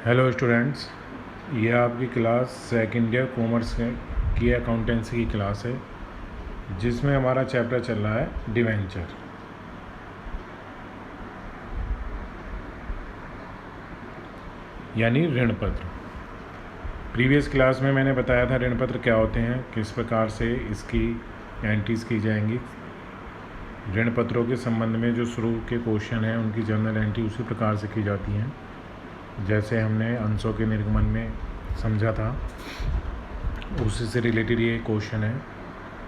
Hello students, ये आपकी class second year commerce की अकाउंटेंसी की क्लास है जिसमें हमारा चैप्टर चल रहा है डिवेंचर। यानी ऋण पत्र। प्रीवियस क्लास में मैंने बताया था ऋण पत्र क्या होते हैं, किस प्रकार से इसकी एंट्रीज की जाएंगी। ऋण पत्रों के संबंध में जो शुरू के क्वेश्चन हैं उनकी जर्नल एंट्री उसी प्रकार से की जाती हैं जैसे हमने अंशों के निर्गमन में समझा था, उसी से रिलेटेड ये क्वेश्चन है।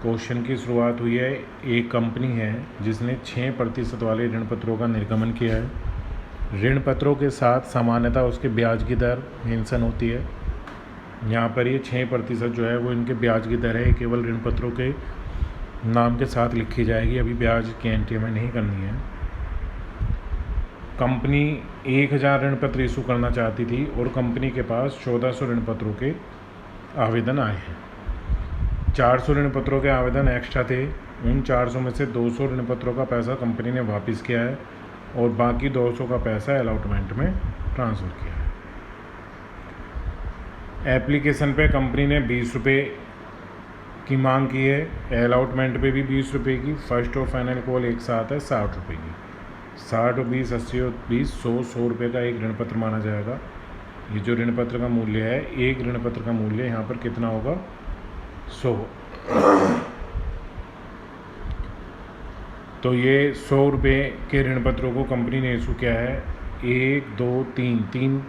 क्वेश्चन की शुरुआत हुई है, एक कंपनी है जिसने 6% वाले ऋण पत्रों का निर्गमन किया है। ऋण पत्रों के साथ सामान्यतः उसके ब्याज की दर मेंशन होती है। यहाँ पर ये 6% जो है वो इनके ब्याज की दर है, केवल ऋण पत्रों के नाम के साथ लिखी जाएगी। अभी ब्याज की एंट्री हमें नहीं करनी है। कंपनी 1000 ऋण पत्र इशू करना चाहती थी और कंपनी के पास 1400 ऋण पत्रों के आवेदन आए हैं। 400 ऋण पत्रों के आवेदन एक्स्ट्रा थे। उन 400 में से 200 ऋण पत्रों का पैसा कंपनी ने वापस किया है और बाकी 200 का पैसा अलॉटमेंट में ट्रांसफ़र किया है। एप्लीकेशन पे कंपनी ने 20 रुपये की मांग की है, अलॉटमेंट पे भी 20 रुपये की। फर्स्ट और फाइनल कॉल एक साथ है 60 रुपये की। 60 और 20 80 और 20 100 रुपये का एक ऋण पत्र माना जाएगा। ये जो ऋण पत्र का मूल्य है, एक ऋण पत्र का मूल्य यहाँ पर कितना होगा, 100। तो ये 100 रुपये के ऋण पत्रों को कंपनी ने इशू किया है। 1 2 3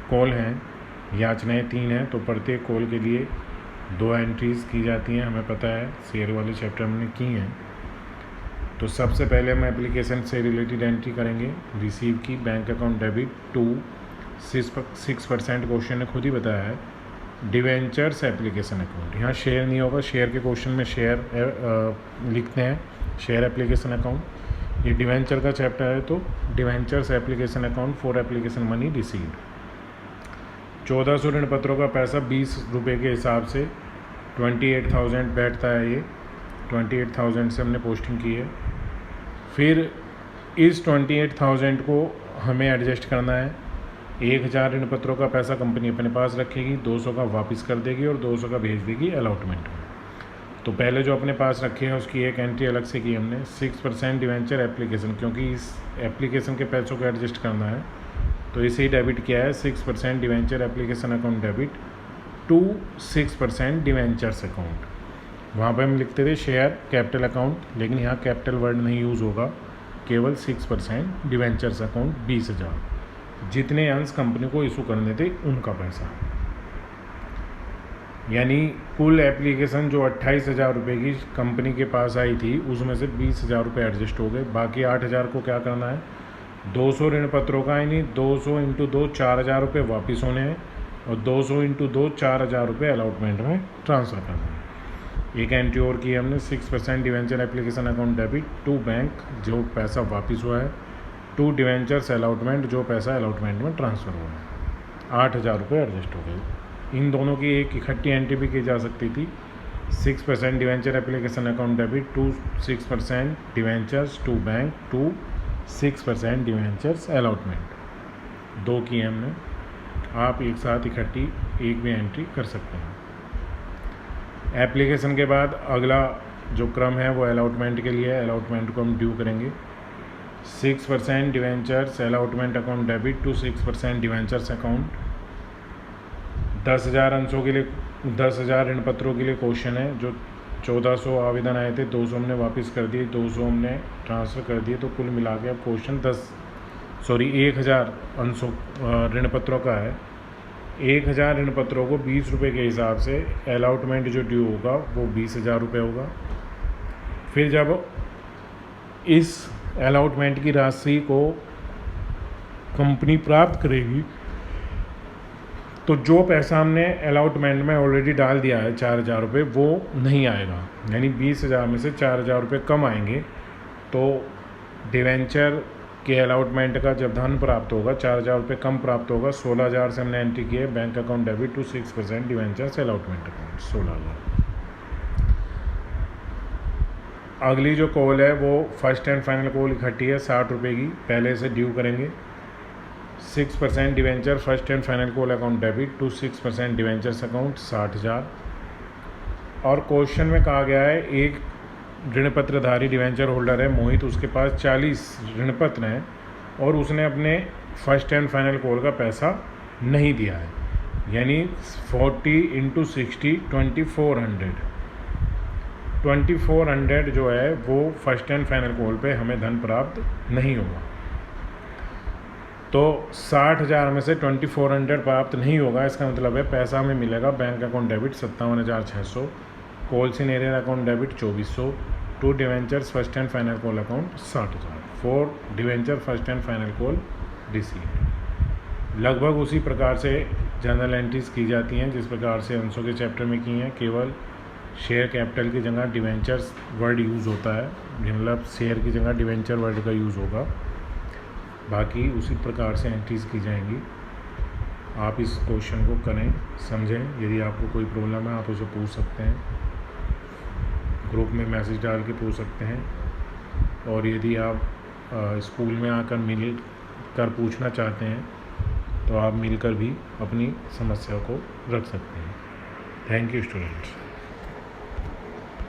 कॉल हैं, याचनाएँ 3 हैं, तो प्रत्येक कॉल के लिए 2 एंट्रीज़ की जाती हैं। हमें पता है, शेयर वाले चैप्टर हमने की हैं। तो सबसे पहले हम एप्लीकेशन से रिलेटेड एंट्री करेंगे। रिसीव की bank account debit to 6%। Question ने खुद ही बताया है डिवेंचर्स एप्लीकेशन अकाउंट। यहाँ शेयर नहीं होगा, शेयर के क्वेश्चन में शेयर लिखते हैं, शेयर एप्लीकेशन अकाउंट। ये डिवेंचर का चैप्टर है, तो debentures application account for application money received. 1400 ऋण पत्रों का पैसा 20 रुपये के हिसाब से 28,000 बैठता है। ये 28,000 से हमने पोस्टिंग की है। फिर इस 28,000 को हमें एडजस्ट करना है। 1000 ऋण पत्रों का पैसा कंपनी अपने पास रखेगी, 200 का वापस कर देगी और 200 का भेज देगी अलॉटमेंट में। तो पहले जो अपने पास रखे हैं उसकी एक एंट्री अलग से की हमने। 6% डिवेंचर एप्लीकेशन, क्योंकि इस एप्लीकेशन के पैसों को एडजस्ट करना है तो इसे ही डेबिट किया है। 6% debenture application account debit to 6% debentures account. वहाँ पे हम लिखते थे शेयर कैपिटल अकाउंट, लेकिन यहाँ कैपिटल वर्ड नहीं यूज़ होगा, केवल 6% डिवेंचर्स अकाउंट 20,000। जितने अंश कंपनी को इशू करने थे उनका पैसा, यानी कुल एप्लीकेशन जो 28,000 रुपये की कंपनी के पास आई थी उसमें से 20,000 रुपये एडजस्ट हो गए। बाकी 8,000 को क्या करना है, 200 ऋण पत्रों का, यानी 200 × 2 4,000 रुपये वापस होने हैं और 200 × 2 4,000 रुपये अलॉटमेंट में ट्रांसफ़र करना है। एक एंट्री और की हमने, 6% debenture application account debit to bank, जो पैसा वापस हुआ है, टू डिवेंचर्स अलॉटमेंट, जो पैसा अलॉटमेंट में ट्रांसफ़र हुआ है। 8,000 रुपये एडजस्ट हो गए। इन दोनों की एक इकट्ठी एंट्री भी की जा सकती थी। 6% debenture application account debit to 6% debentures to bank to 6% debentures allotment. 2 की हमने, आप एक साथ इकट्ठी एक भी एंट्री कर सकते हैं। एप्लीकेशन के बाद अगला जो क्रम है वो अलॉटमेंट के लिए है। अलॉटमेंट को हम ड्यू करेंगे। 6% debentures allotment account debit to 6% debentures account. 10,000 अंशों के लिए, 10,000 ऋण पत्रों के लिए क्वेश्चन है। जो 1400 आवेदन आए थे, 200 हमने वापस कर दिए, 200 हमने ट्रांसफ़र कर दिए, तो कुल मिला के अब क्वेश्चन 1000 अंशों ऋण पत्रों का है। 1000 ऋण पत्रों को 20 रुपये के हिसाब से अलॉटमेंट जो ड्यू होगा वो 20,000 रुपये होगा। फिर जब इस अलॉटमेंट की राशि को कंपनी प्राप्त करेगी तो जो पैसा हमने अलॉटमेंट में ऑलरेडी डाल दिया है 4,000 रुपये, वो नहीं आएगा, यानी 20,000 में से 4,000 रुपये कम आएंगे। तो डिवेंचर के अलॉटमेंट का जब धन प्राप्त होगा, 4,000 रुपये कम प्राप्त होगा। 16,000 से हमने एंट्री की है bank account debit to 6% debentures allotment account, 16,000। अगली जो कॉल है वो फर्स्ट एंड फाइनल कॉल इकट्ठी है 60 रुपये की, पहले से ड्यू करेंगे। 6% debenture first and final call account debit to 6% debentures account 60,000। और क्वेश्चन में कहा गया है एक ऋणपत्रधारी डिवेंचर होल्डर है मोहित, उसके पास 40 ऋणपत्र हैं और उसने अपने फर्स्ट एंड फाइनल कॉल का पैसा नहीं दिया है, यानी 40 × 60 2400 जो है वो फर्स्ट एंड फाइनल कॉल पे हमें धन प्राप्त नहीं होगा। तो 60,000 में से 2400 प्राप्त नहीं होगा, इसका मतलब है पैसा हमें मिलेगा bank account debit 57,600, call in arrear account debit 2400, to debentures first and final call account 60,000, 4 debenture first and final call receive. लगभग उसी प्रकार से जर्नल एंट्रीज की जाती हैं जिस प्रकार से अंशों के चैप्टर में की हैं, केवल शेयर कैपिटल की जगह डिवेंचर्स वर्ड यूज़ होता है, मतलब शेयर की जगह डिवेंचर वर्ड का यूज़ होगा। बाकी उसी प्रकार से एंट्रीज़ की जाएंगी। आप इस क्वेश्चन को करें, समझें। यदि आपको कोई प्रॉब्लम है आप उसे पूछ सकते हैं, ग्रुप में मैसेज डाल के पूछ सकते हैं। और यदि आप स्कूल में आकर मिल कर पूछना चाहते हैं तो आप मिलकर भी अपनी समस्या को रख सकते हैं। Thank you students.